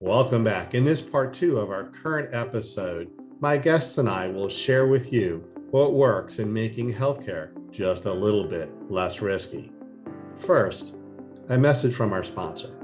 Welcome back. In this part two of our current episode, my guests and I will share with you what works in making healthcare just a little bit less risky. First, a message from our sponsor.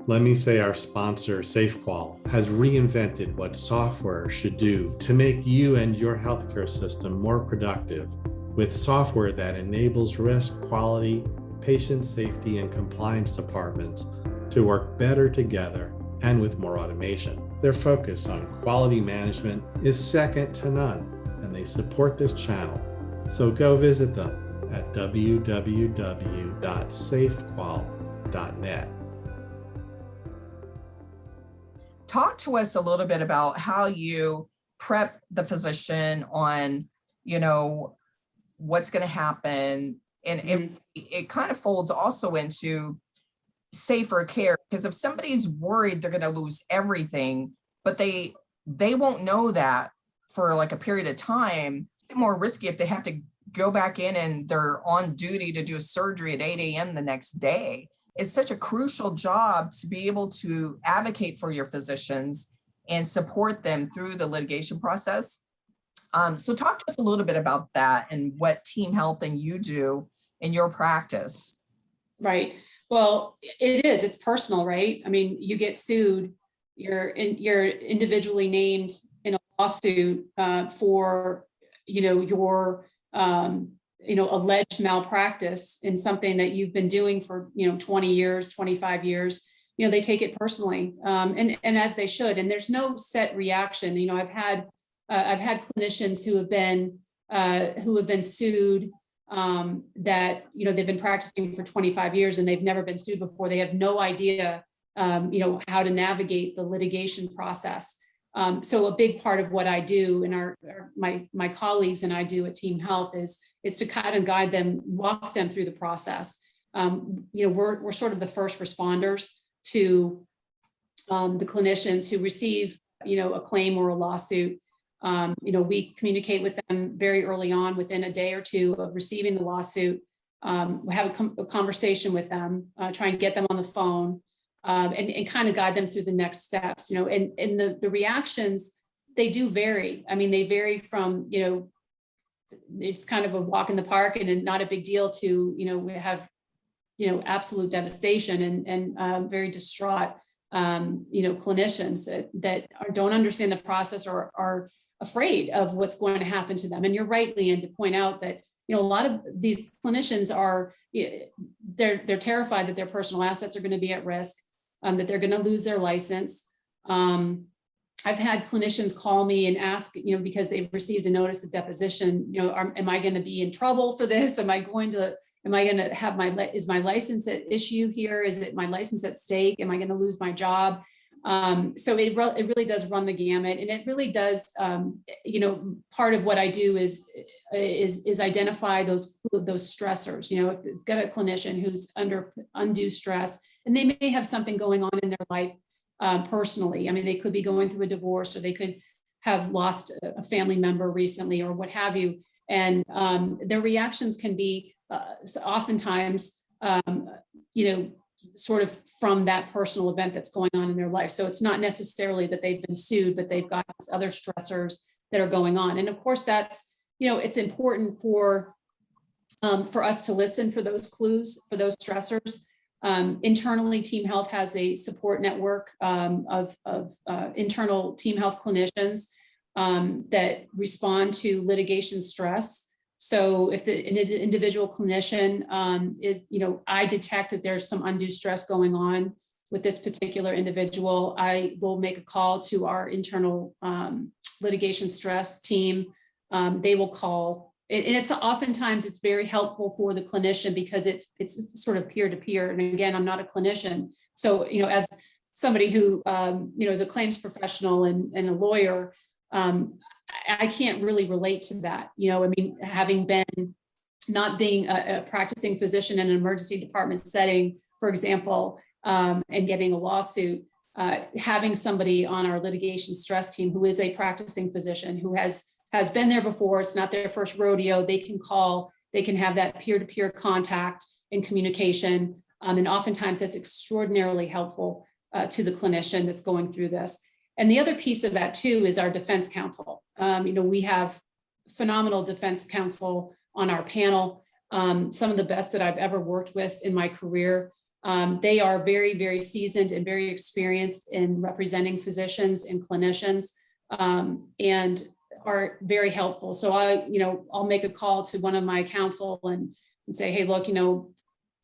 Let me say our sponsor, SafeQual, has reinvented what software should do to make you and your healthcare system more productive with software that enables risk, quality, patient safety, and compliance departments to work better together and with more automation. Their focus on quality management is second to none, and they support this channel. So go visit them at www.safequal.net. Talk to us a little bit about how you prep the physician on, what's going to happen. And it kind of folds also into safer care, because if somebody's worried they're going to lose everything, but they won't know that for like a period of time, it's more risky if they have to go back in and they're on duty to do a surgery at 8 a.m. the next day. It's such a crucial job to be able to advocate for your physicians and support them through the litigation process. So talk to us a little bit about that and what team health and you do in your practice. Right. Well, it's personal, right? I mean, you get sued, you're individually named in a lawsuit for, your, alleged malpractice in something that you've been doing for, 20 years, 25 years, they take it personally, and as they should. And there's no set reaction. I've had clinicians who have been sued that, they've been practicing for 25 years and they've never been sued before. They have no idea, how to navigate the litigation process. So a big part of what I do and my colleagues and I do at Team Health is to kind of guide them, walk them through the process. We're sort of the first responders to the clinicians who receive, a claim or a lawsuit. We communicate with them very early on, within a day or two of receiving the lawsuit. We have a conversation with them, try and get them on the phone, and kind of guide them through the next steps. And the reactions, they do vary. I mean, they vary from, it's kind of a walk in the park and not a big deal to, we have, absolute devastation and very distraught, clinicians that don't understand the process or are afraid of what's going to happen to them. And you're right, Leigh, to point out that, a lot of these clinicians are, they're terrified that their personal assets are going to be at risk, that they're going to lose their license. I've had clinicians call me and ask, because they've received a notice of deposition, am I going to be in trouble for this? Am I going to have is my license at issue here? Is it my license at stake? Am I going to lose my job? So it really does run the gamut, and it really does, part of what I do is identify those stressors. If you've got a clinician who's under undue stress, and they may have something going on in their life personally. I mean, they could be going through a divorce, or they could have lost a family member recently, or what have you. And their reactions can be oftentimes, sort of from that personal event that's going on in their life. So it's not necessarily that they've been sued, but they've got other stressors that are going on. And of course, that's, it's important for us to listen for those clues, for those stressors. Internally, Team Health has a support network of internal Team Health clinicians that respond to litigation stress. So if an individual clinician I detect that there's some undue stress going on with this particular individual, I will make a call to our internal litigation stress team. They will call. And it's oftentimes it's very helpful for the clinician because it's sort of peer-to-peer. And again, I'm not a clinician. So, as somebody who, is a claims professional and a lawyer, I can't really relate to that. Having been not being a practicing physician in an emergency department setting, for example, and getting a lawsuit, having somebody on our litigation stress team who is a practicing physician who has been there before, it's not their first rodeo, they can call, they can have that peer-to-peer contact and communication. And oftentimes that's extraordinarily helpful to the clinician that's going through this. And the other piece of that too is our defense counsel. We have phenomenal defense counsel on our panel, some of the best that I've ever worked with in my career. They are very, very seasoned and very experienced in representing physicians and clinicians, and are very helpful. So I'll make a call to one of my counsel and say, hey, look,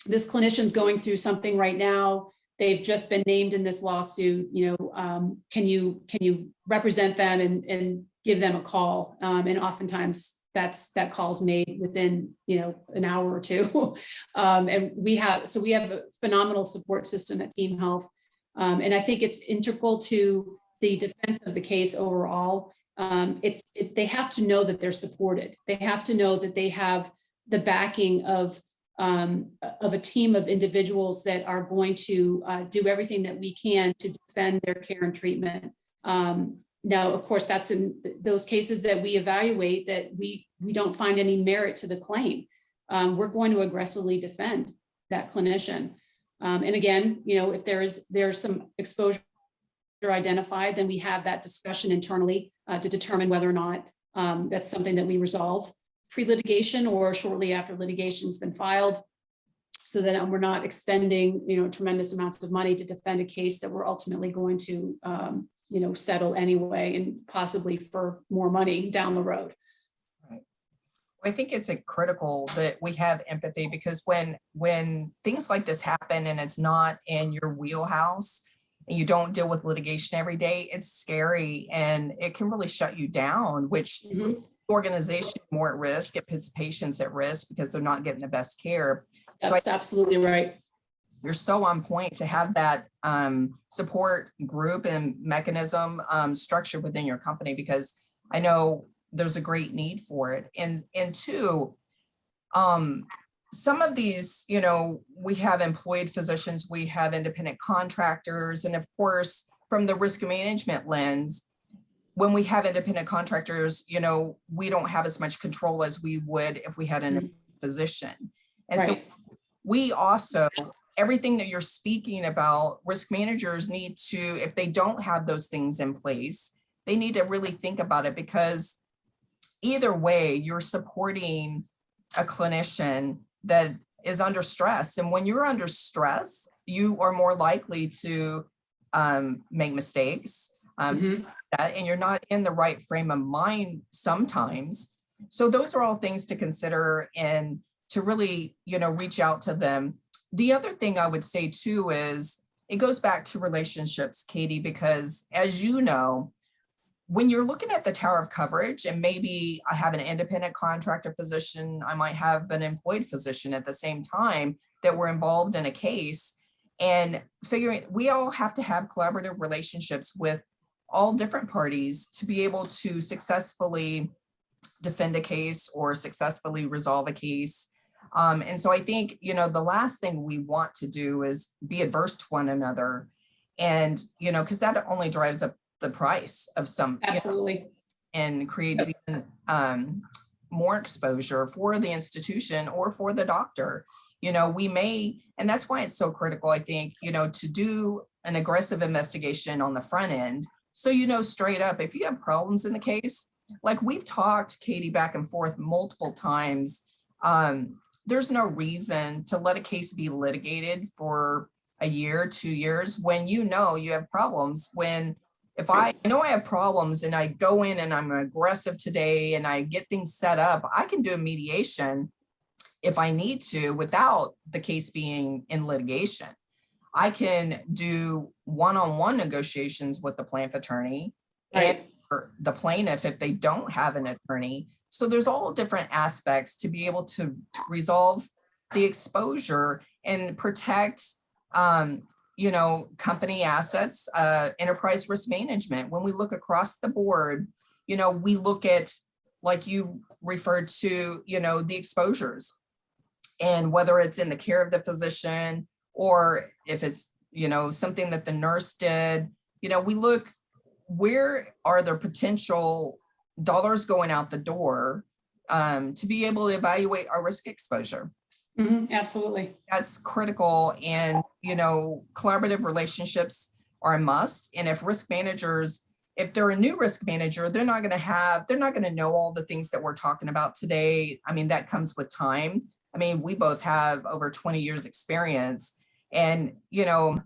this clinician's going through something right now. They've just been named in this lawsuit. Can you represent them and give them a call? And oftentimes that call's made within an hour or two. And we have a phenomenal support system at Team Health, and I think it's integral to the defense of the case overall. They have to know that they're supported. They have to know that they have the backing of a team of individuals that are going to do everything that we can to defend their care and treatment. Now, of course, that's in those cases that we evaluate that we don't find any merit to the claim. We're going to aggressively defend that clinician. And again, if there's some exposure identified, then we have that discussion internally to determine whether or not that's something that we resolve pre-litigation or shortly after litigation's been filed, so that we're not expending tremendous amounts of money to defend a case that we're ultimately going to settle anyway, and possibly for more money down the road. Right. I think it's critical that we have empathy, because when things like this happen and it's not in your wheelhouse and you don't deal with litigation every day, it's scary and it can really shut you down, which puts the organization more at risk. It puts patients at risk because they're not getting the best care. That's absolutely right. You're so on point to have that support group and mechanism structured within your company, because I know there's a great need for it. And two, some of these, we have employed physicians, we have independent contractors, and of course, from the risk management lens, when we have independent contractors, we don't have as much control as we would if we had a physician. And so we also, everything that you're speaking about, risk managers need to, if they don't have those things in place, they need to really think about it, because either way, you're supporting a clinician that is under stress. And when you're under stress, you are more likely to make mistakes, and you're not in the right frame of mind sometimes. So those are all things to consider and to really, reach out to them. The other thing I would say too is it goes back to relationships, Katie, because as you know, when you're looking at the tower of coverage, and maybe I have an independent contractor physician, I might have an employed physician at the same time that we're involved in a case, and figuring we all have to have collaborative relationships with all different parties to be able to successfully defend a case or successfully resolve a case. And so I think, the last thing we want to do is be adverse to one another. And, because that only drives up the price of some, absolutely, and creates even more exposure for the institution or for the doctor. We may, and that's why it's so critical, I think, to do an aggressive investigation on the front end. So, straight up, if you have problems in the case, like we've talked, Katie, back and forth multiple times, there's no reason to let a case be litigated for a year, 2 years, when you have problems. If I know I have problems and I go in and I'm aggressive today and I get things set up, I can do a mediation if I need to without the case being in litigation. I can do one-on-one negotiations with the plaintiff attorney and the plaintiff if they don't have an attorney. So there's all different aspects to be able to resolve the exposure and protect company assets, enterprise risk management. When we look across the board, we look at, like you referred to, the exposures, and whether it's in the care of the physician or if it's, something that the nurse did, we look, where are there potential dollars going out the door to be able to evaluate our risk exposure. Absolutely. That's critical. And, collaborative relationships are a must. And if risk managers, if they're a new risk manager, they're not going to know all the things that we're talking about today. I mean, that comes with time. I mean, we both have over 20 years experience, and, you know,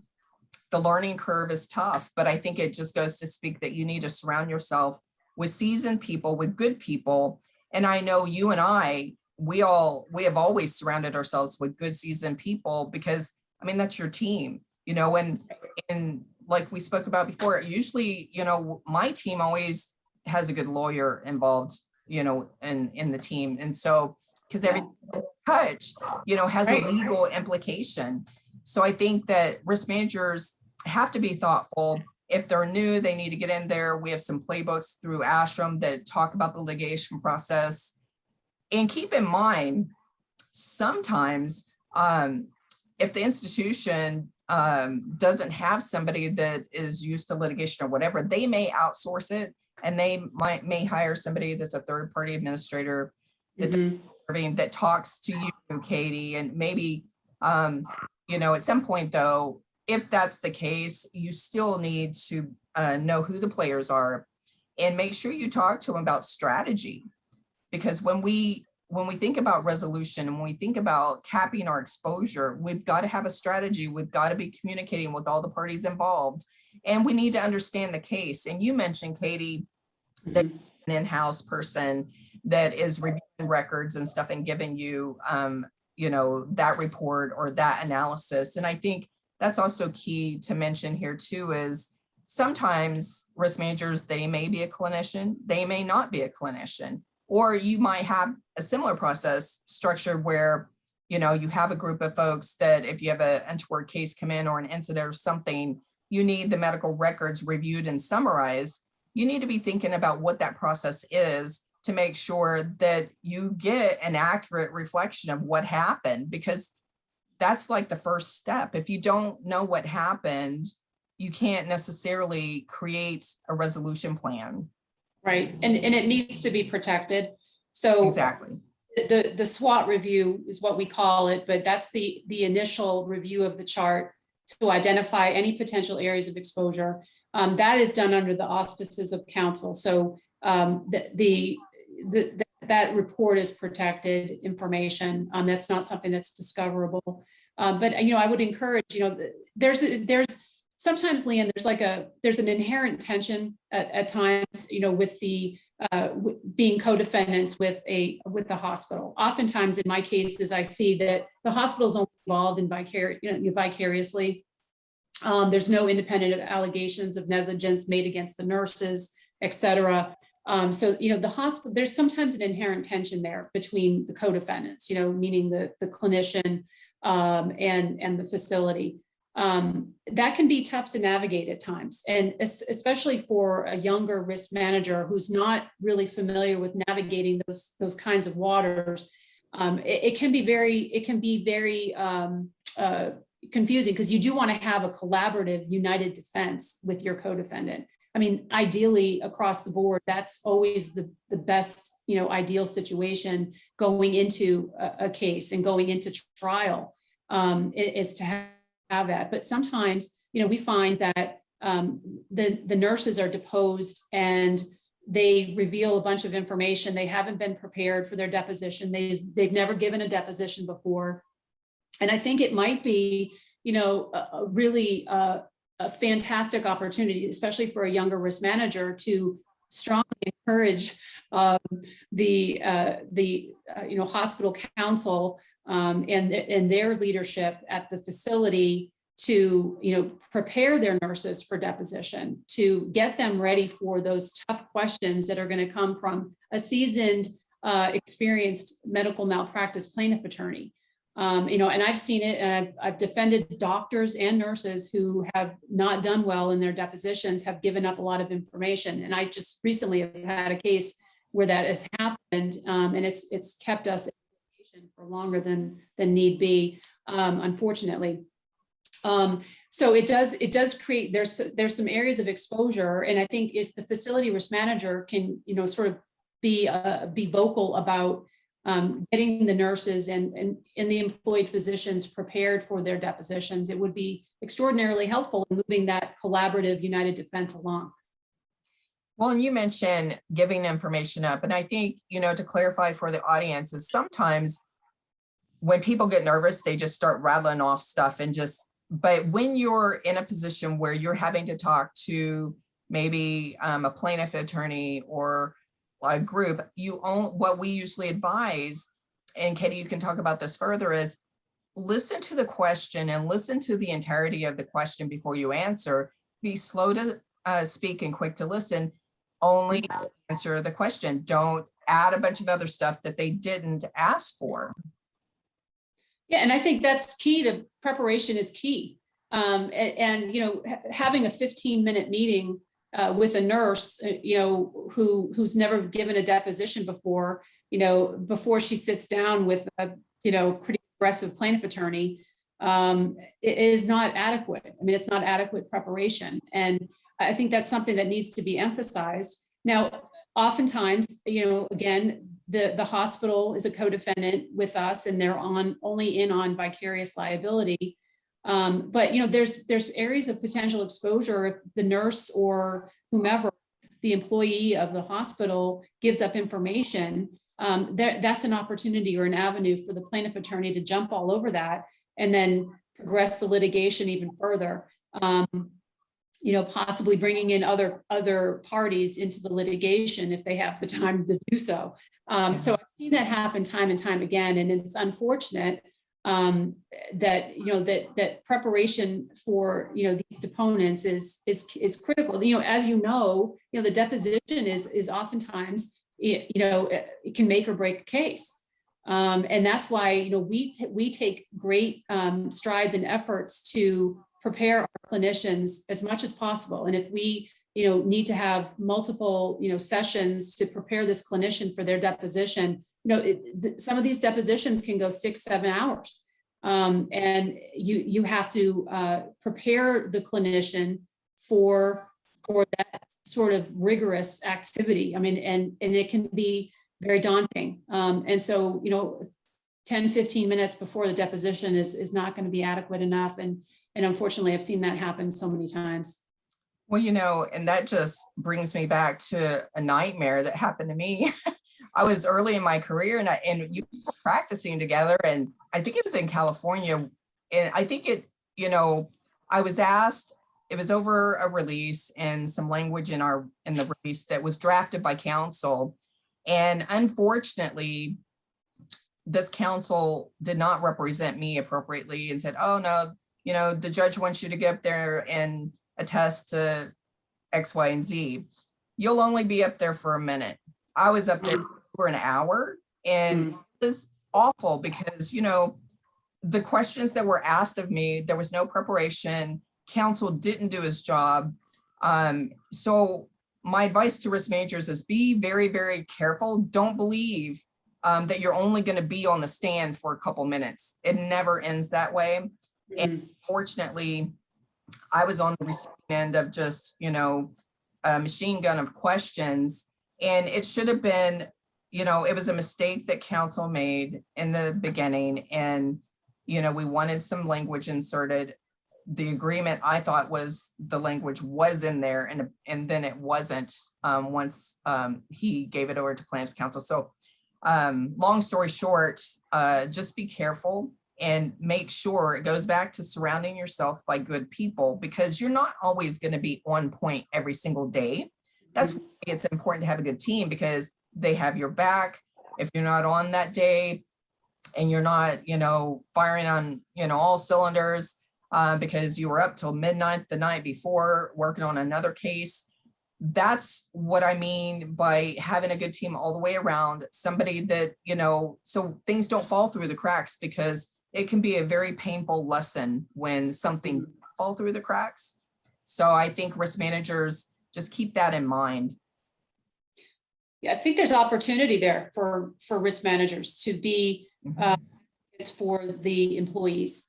the learning curve is tough, but I think it just goes to speak that you need to surround yourself with seasoned people, with good people. And I know you and I, we have always surrounded ourselves with good seasoned people, because I mean, that's your team, you know, and like we spoke about before, usually, you know, my team always has a good lawyer involved, you know, in the team. And so, because every touch, you know, has a legal implication. So I think that risk managers have to be thoughtful. If they're new, they need to get in there. We have some playbooks through ASHRM that talk about the litigation process. And keep in mind, sometimes if the institution doesn't have somebody that is used to litigation or whatever, they may outsource it, and they may hire somebody that's a third-party administrator that talks to you, Katie, and maybe, you know, at some point though, if that's the case, you still need to know who the players are and make sure you talk to them about strategy. Because when we think about resolution and when we think about capping our exposure, we've got to have a strategy. We've got to be communicating with all the parties involved, and we need to understand the case. And you mentioned, Katie, that an in-house person that is reviewing records and stuff and giving you, you know, that report or that analysis. And I think that's also key to mention here too, is sometimes risk managers, they may be a clinician, they may not be a clinician, or you might have a similar process structured where, you know, you have a group of folks that if you have an untoward case come in or an incident or something, you need the medical records reviewed and summarized. You need to be thinking about what that process is to make sure that you get an accurate reflection of what happened, because that's like the first step. If you don't know what happened, you can't necessarily create a resolution plan. Right. And it needs to be protected. So exactly. The SWAT review is what we call it, but that's the initial review of the chart to identify any potential areas of exposure. That is done under the auspices of counsel. So that report is protected information. That's not something that's discoverable. But, you know, I would encourage, you know, there's sometimes, Leanne, there's an inherent tension at times, you know, with the being co-defendants with the hospital. Oftentimes in my cases, I see that the hospital is only involved in vicariously. There's no independent allegations of negligence made against the nurses, et cetera. So, you know, the hospital, there's sometimes an inherent tension there between the co-defendants, you know, meaning the clinician and the facility. That can be tough to navigate at times. And especially for a younger risk manager who's not really familiar with navigating those kinds of waters, it can be very confusing, because you do want to have a collaborative, united defense with your co-defendant. I mean, ideally across the board, that's always the best, you know, ideal situation going into a case and going into trial, is to have that. But sometimes, you know, we find that the nurses are deposed and they reveal a bunch of information. They haven't been prepared for their deposition. They've never given a deposition before. And I think it might be, you know, a really a fantastic opportunity, especially for a younger risk manager, to strongly encourage the you know, hospital counsel and their leadership at the facility to, you know, prepare their nurses for deposition, to get them ready for those tough questions that are going to come from a seasoned, experienced medical malpractice plaintiff attorney. You know, and I've seen it, and I've defended doctors and nurses who have not done well in their depositions, have given up a lot of information. And I just recently have had a case where that has happened, and it's kept us in for longer than need be, unfortunately. So it does create, there's some areas of exposure. And I think if the facility risk manager can, you know, sort of be vocal about getting the nurses and the employed physicians prepared for their depositions. It would be extraordinarily helpful in moving that collaborative united defense along. Well, and you mentioned giving information up. And I think, to clarify for the audience is sometimes when people get nervous, they just start rattling off stuff but when you're in a position where you're having to talk to maybe a plaintiff attorney or a group, what we usually advise, and Katie, you can talk about this further, is listen to the question and listen to the entirety of the question before you answer. Be slow to speak and quick to listen. Only answer the question. Don't add a bunch of other stuff that they didn't ask for. Yeah, and I think that's key to preparation is key. Having a 15-minute meeting with a nurse, who's never given a deposition before, before she sits down with a, pretty aggressive plaintiff attorney, it is not adequate. I mean, it's not adequate preparation. And I think that's something that needs to be emphasized. Now, oftentimes, again, the hospital is a co-defendant with us and they're only in on vicarious liability. But there's areas of potential exposure if the nurse or whomever, the employee of the hospital, gives up information. That's an opportunity or an avenue for the plaintiff attorney to jump all over that and then progress the litigation even further. Possibly bringing in other parties into the litigation if they have the time to do so. So I've seen that happen time and time again, and it's unfortunate that preparation for these deponents is critical. As the deposition is oftentimes it can make or break a case, and that's why we take great strides and efforts to prepare our clinicians as much as possible. And if we need to have multiple sessions to prepare this clinician for their deposition, some of these depositions can go 6-7 hours. And you have to prepare the clinician for that sort of rigorous activity. I mean, and it can be very daunting. And so, 10-15 minutes before the deposition is not going to be adequate enough. And unfortunately, I've seen that happen so many times. Well, and that just brings me back to a nightmare that happened to me. I was early in my career and you were practicing together, and I think it was in California. And I think I was asked, it was over a release and some language in the release that was drafted by counsel. And unfortunately, this counsel did not represent me appropriately and said, oh no, the judge wants you to get up there and attest to X, Y, and Z. You'll only be up there for a minute. I was up there for an hour, and it was awful because, the questions that were asked of me, there was no preparation. Counsel didn't do his job. So my advice to risk managers is be very, very careful. Don't believe that you're only going to be on the stand for a couple minutes. It never ends that way. And fortunately, I was on the receiving end of just, a machine gun of questions. And it should have been, it was a mistake that counsel made in the beginning. And, we wanted some language inserted. The agreement, I thought, was the language was in there, and then it wasn't once he gave it over to plaintiff's counsel. So long story short, just be careful and make sure it goes back to surrounding yourself by good people, because you're not always going to be on point every single day. That's why it's important to have a good team, because they have your back. If you're not on that day and you're not, firing on, all cylinders because you were up till midnight the night before working on another case, that's what I mean by having a good team all the way around. Somebody that, so things don't fall through the cracks, because it can be a very painful lesson when something fall through the cracks. So I think risk managers just keep that in mind. Yeah, I think there's opportunity there for risk managers to be it's for the employees,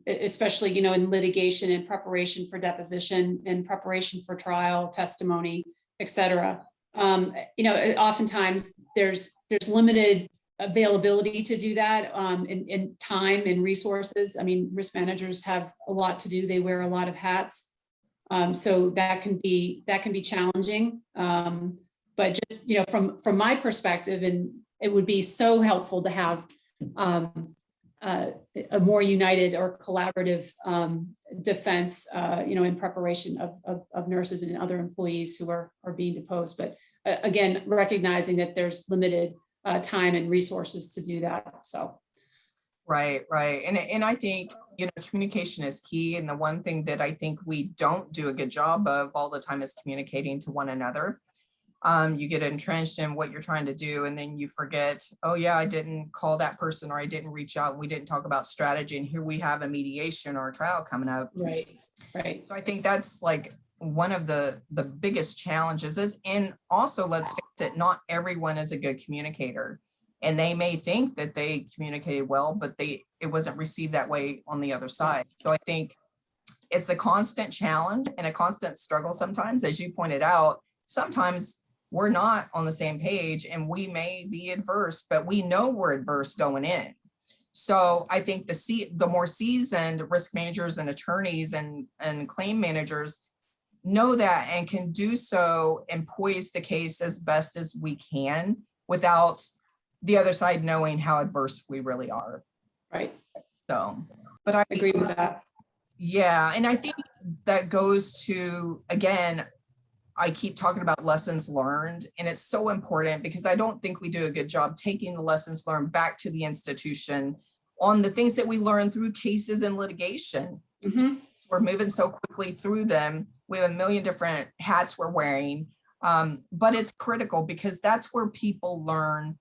especially in litigation and preparation for deposition and preparation for trial, testimony, et cetera. Oftentimes there's limited availability to do that, in time and resources. I mean, risk managers have a lot to do. They wear a lot of hats. So that can be challenging. But just, from my perspective, and it would be so helpful to have a more united or collaborative defense, in preparation of nurses and other employees who are being deposed. But again, recognizing that there's limited time and resources to do that. So. Right. And I think, communication is key. And the one thing that I think we don't do a good job of all the time is communicating to one another. You get entrenched in what you're trying to do, and then you forget, oh yeah, I didn't call that person, or I didn't reach out. We didn't talk about strategy, and here we have a mediation or a trial coming up. Right. So I think that's like one of the biggest challenges is, and also let's face it, not everyone is a good communicator, and they may think that they communicated well, but it wasn't received that way on the other side. So I think it's a constant challenge and a constant struggle sometimes, as you pointed out. Sometimes we're not on the same page and we may be adverse, but we know we're adverse going in. So I think the more seasoned risk managers and attorneys and claim managers know that and can do so and poise the case as best as we can without the other side knowing how adverse we really are. Right. So, but I agree with that. Yeah. And I think that goes to, again, I keep talking about lessons learned, and it's so important because I don't think we do a good job taking the lessons learned back to the institution on the things that we learn through cases and litigation. Mm-hmm. We're moving so quickly through them. We have a million different hats we're wearing, but it's critical because that's where people learn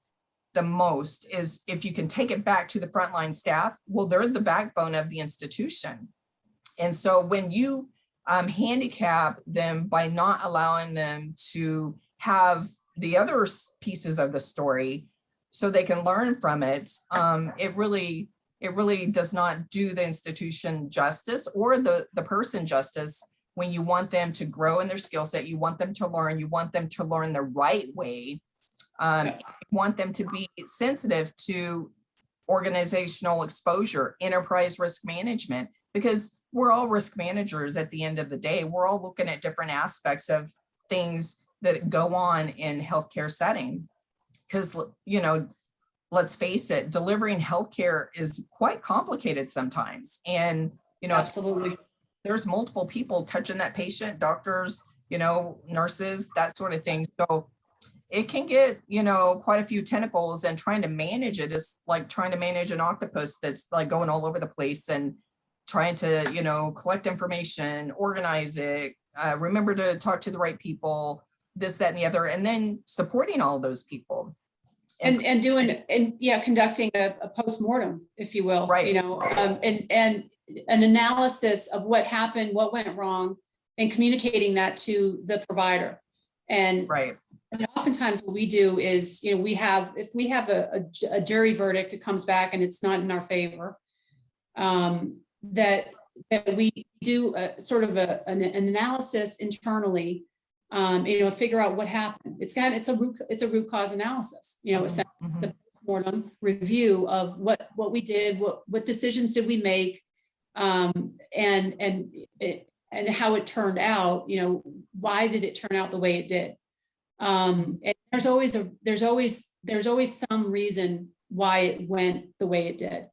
the most, is if you can take it back to the frontline staff. Well, they're the backbone of the institution. And so when you handicap them by not allowing them to have the other pieces of the story so they can learn from it, it really does not do the institution justice or the person justice. When you want them to grow in their skill set, you want them to learn the right way. You want them to be sensitive to organizational exposure, enterprise risk management, because we're all risk managers at the end of the day. We're all looking at different aspects of things that go on in healthcare setting. Because, let's face it, delivering healthcare is quite complicated sometimes. And, absolutely, there's multiple people touching that patient, doctors, nurses, that sort of thing. So it can get, quite a few tentacles, and trying to manage it is like trying to manage an octopus that's like going all over the place and trying to, collect information, organize it, remember to talk to the right people, this, that, and the other, and then supporting all those people. And conducting a postmortem, if you will, right. And an analysis of what happened, what went wrong, and communicating that to the provider. And right. And oftentimes what we do is, if we have a jury verdict, it comes back and it's not in our favor, that we do a sort of an analysis internally, figure out what happened. It's a root cause analysis, essentially the postmortem review of what we did, what decisions did we make, and how it turned out. Why did it turn out the way it did? And there's always some reason why it went the way it did.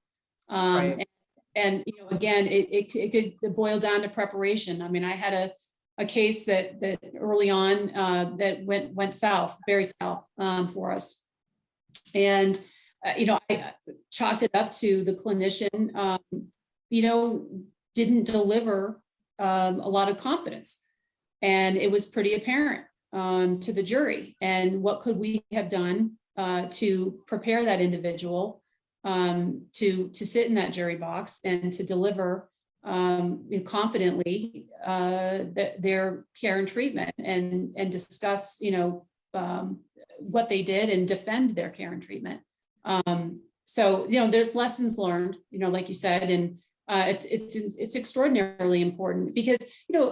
Right. And again, it could boil down to preparation. I mean, I had a case that early on that went south, very south, for us. And I chalked it up to the clinician, didn't deliver a lot of confidence, and it was pretty apparent to the jury. And what could we have done to prepare that individual to sit in that jury box and to deliver confidently their care and treatment, and discuss what they did and defend their care and treatment. So there's lessons learned, like you said, and it's extraordinarily important because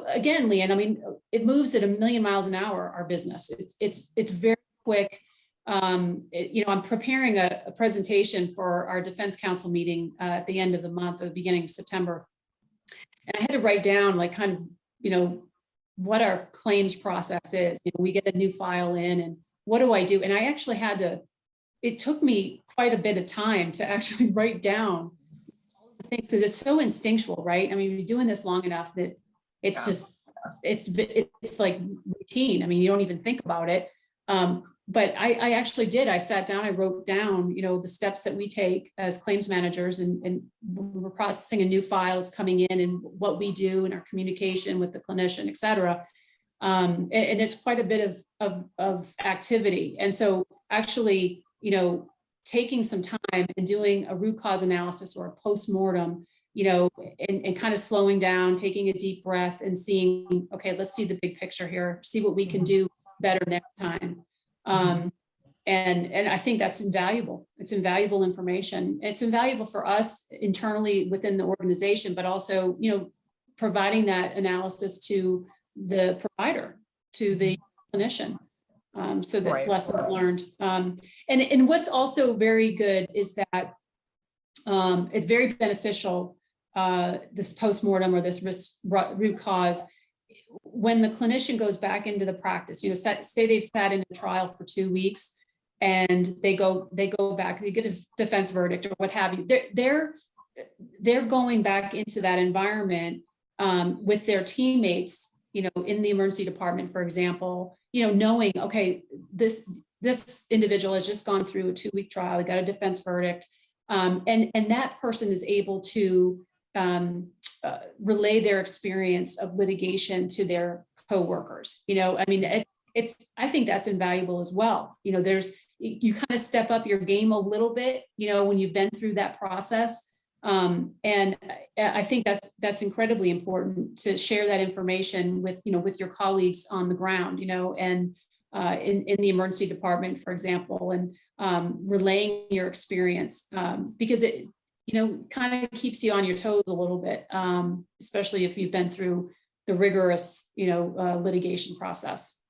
again, Leanne, I mean, it moves at 1,000,000 miles an hour, our business. It's very quick. I'm preparing a presentation for our defense counsel meeting at the end of the month, or the beginning of September. And I had to write down like kind of, what our claims process is. We get a new file in and what do I do? And I actually had to, it took me quite a bit of time to actually write down all the things because it's so instinctual, right? I mean, you're doing this long enough that it's just, it's like routine. I mean, you don't even think about it. But I actually did. I sat down, I wrote down, the steps that we take as claims managers and we're processing a new file, it's coming in and what we do and our communication with the clinician, et cetera. And there's quite a bit of activity. And so actually, taking some time and doing a root cause analysis or a postmortem, and kind of slowing down, taking a deep breath and seeing, okay, let's see the big picture here, see what we can do better next time. And I think that's invaluable. It's invaluable information. It's invaluable for us internally within the organization, but also, providing that analysis to the provider, to the clinician. So that's lessons learned. And what's also very good is that it's very beneficial, this postmortem or this root cause, when the clinician goes back into the practice, say they've sat in a trial for 2 weeks and they go back, they get a defense verdict or what have you. They're going back into that environment with their teammates, in the emergency department, for example, knowing, okay, this individual has just gone through a 2-week trial, they got a defense verdict, and that person is able to relay their experience of litigation to their coworkers. I mean, I think that's invaluable as well. You kind of step up your game a little bit, when you've been through that process. And I think that's incredibly important to share that information with your colleagues on the ground, and in the emergency department, for example, and relaying your experience, because it kind of keeps you on your toes a little bit, especially if you've been through the rigorous, litigation process.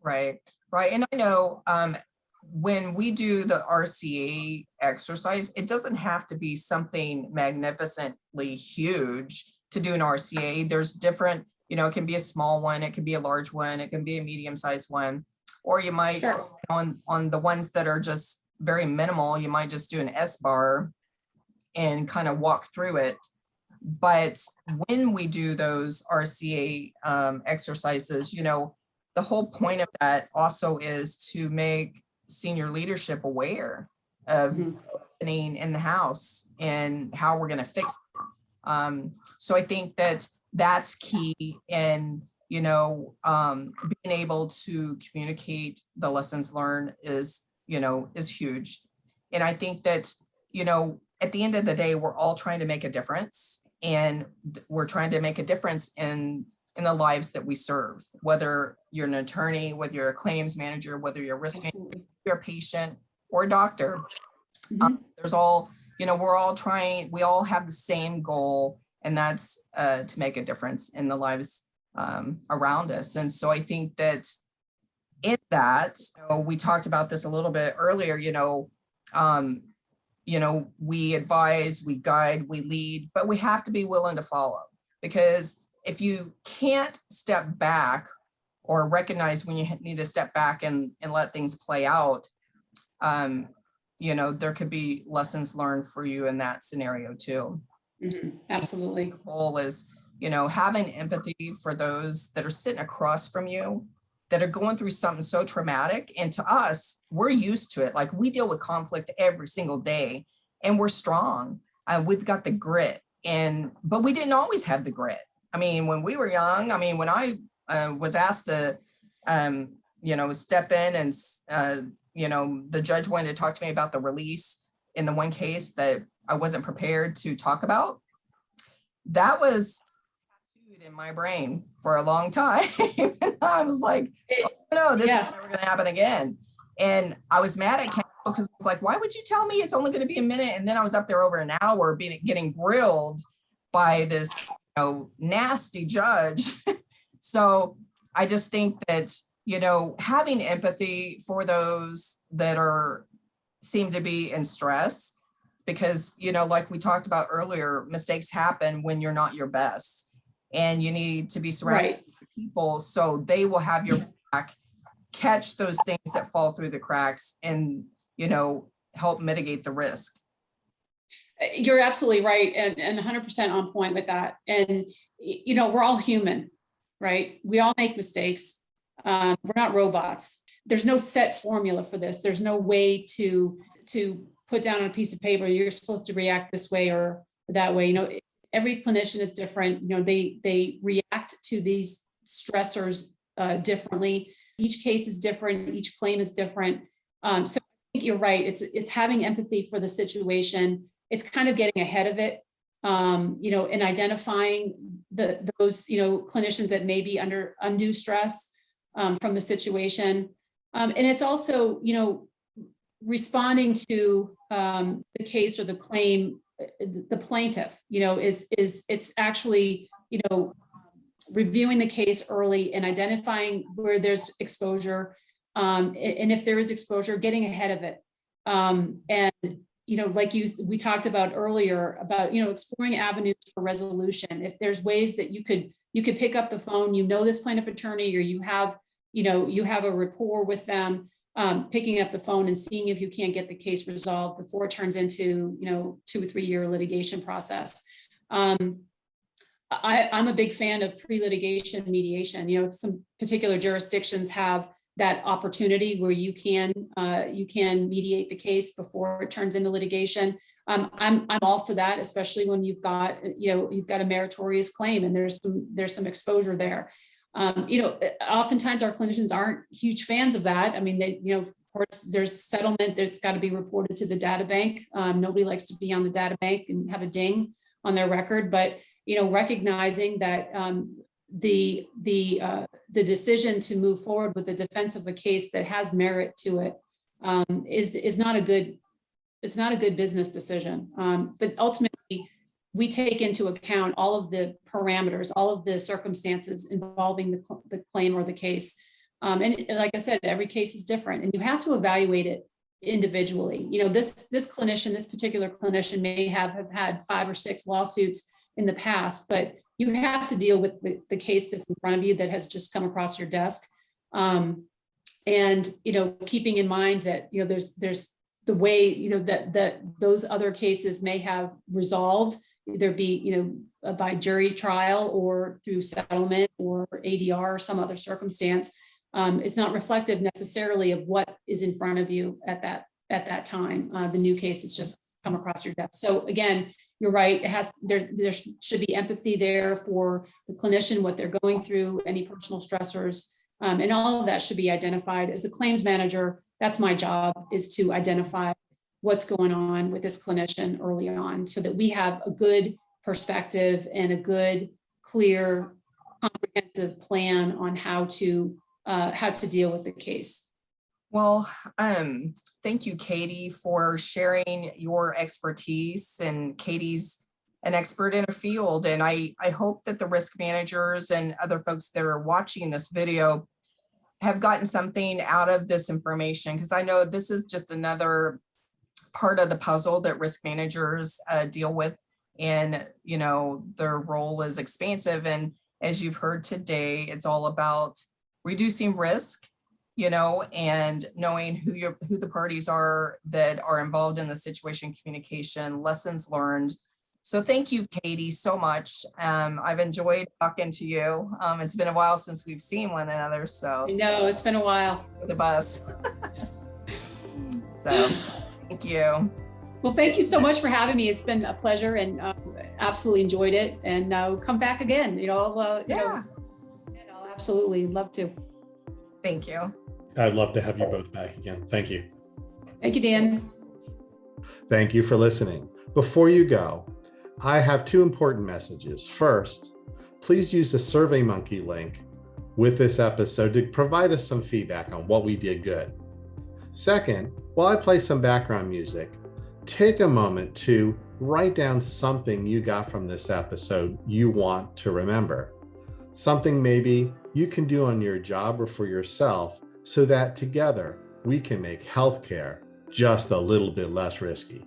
Right. And I know when we do the RCA exercise, it doesn't have to be something magnificently huge to do an RCA. There's different, it can be a small one, it can be a large one, it can be a medium-sized one, or you might, Sure. on the ones that are just very minimal, you might just do an S-bar and kind of walk through it. But when we do those RCA exercises, the whole point of that also is to make senior leadership aware of what's happening in the house and how we're going to fix it. So I think that that's key in, being able to communicate the lessons learned is huge. And I think that, at the end of the day, we're all trying to make a difference, and we're trying to make a difference in the lives that we serve, whether you're an attorney, whether you're a claims manager, whether you're a risk manager, you're a patient or a doctor. There's all, we're all trying, we all have the same goal, and that's to make a difference in the lives around us. And so I think that in that, we talked about this a little bit earlier, we advise, we guide, we lead, but we have to be willing to follow, because if you can't step back or recognize when you need to step back and let things play out, there could be lessons learned for you in that scenario too. Absolutely. The goal is, having empathy for those that are sitting across from you, that are going through something so traumatic. And to us, we're used to it. Like, we deal with conflict every single day, and we're strong. We've got the grit, but we didn't always have the grit. I mean, when we were young, when I was asked to, step in and, the judge wanted to talk to me about the release in the one case that I wasn't prepared to talk about, that was tattooed in my brain for a long time. I was like, oh, no, this is never going to happen again. And I was mad at counsel because I was like, why would you tell me it's only going to be a minute? And then I was up there over an hour getting grilled by this nasty judge. So I just think that, having empathy for those that seem to be in stress, because, like we talked about earlier, mistakes happen when you're not your best, and you need to be surrounded by people so they will have your back, catch those things that fall through the cracks, and, help mitigate the risk. You're absolutely right, and 100% on point with that. And, we're all human, right? We all make mistakes. We're not robots. There's no set formula for this. There's no way to put down on a piece of paper, you're supposed to react this way or that way. Every clinician is different. They react to these stressors differently. Each case is different. Each claim is different. So I think you're right. It's having empathy for the situation. It's kind of getting ahead of it, and identifying those clinicians that may be under undue stress from the situation. And it's also, responding to the case or the claim, the plaintiff, it's actually, reviewing the case early and identifying where there's exposure. And if there is exposure, getting ahead of it. And, like we talked about earlier about, exploring avenues for resolution. If there's ways that you could pick up the phone, this plaintiff attorney, or you have a rapport with them, picking up the phone and seeing if you can't get the case resolved before it turns into, 2 or 3 year litigation process. I'm a big fan of pre-litigation mediation. Some particular jurisdictions have that opportunity where you can mediate the case before it turns into litigation. I'm all for that, especially when you've got a meritorious claim and there's some exposure there. Oftentimes our clinicians aren't huge fans of that. I mean, of course, there's settlement that's got to be reported to the data bank. Nobody likes to be on the data bank and have a ding on their record, but recognizing that the decision to move forward with the defense of a case that has merit to it is not a good business decision. But ultimately, we take into account all of the parameters, all of the circumstances involving the claim or the case. And like I said, every case is different, and you have to evaluate it individually. This particular clinician may have had 5 or 6 lawsuits in the past, but you have to deal with the case that's in front of you that has just come across your desk. And, keeping in mind that, there's the way, that those other cases may have resolved, either be, by jury trial or through settlement or ADR or some other circumstance. It's not reflective necessarily of what is in front of you at that time. The new case has just come across your desk. So again, you're right. There should be empathy there for the clinician, what they're going through, any personal stressors, and all of that should be identified. As a claims manager, that's my job, is to identify what's going on with this clinician early on, so that we have a good perspective and a good, clear, comprehensive plan on how to deal with the case. Well, thank you, Katie, for sharing your expertise. And Katie's an expert in a field. And I hope that the risk managers and other folks that are watching this video have gotten something out of this information, because I know this is just another part of the puzzle that risk managers deal with. And, their role is expansive. And as you've heard today, it's all about reducing risk, and knowing who the parties are that are involved in the situation, communication, lessons learned. So thank you, Katie, so much. I've enjoyed talking to you. It's been a while since we've seen one another. So I know it's been a while. The bus. So thank you. Well, thank you so much for having me. It's been a pleasure, and absolutely enjoyed it. And come back again. I'll absolutely love to. Thank you. I'd love to have you both back again. Thank you. Thank you, Dan. Thank you for listening. Before you go, I have 2 important messages. First, please use the SurveyMonkey link with this episode to provide us some feedback on what we did good. Second, while I play some background music, take a moment to write down something you got from this episode you want to remember. Something maybe you can do on your job or for yourself so that together we can make healthcare just a little bit less risky.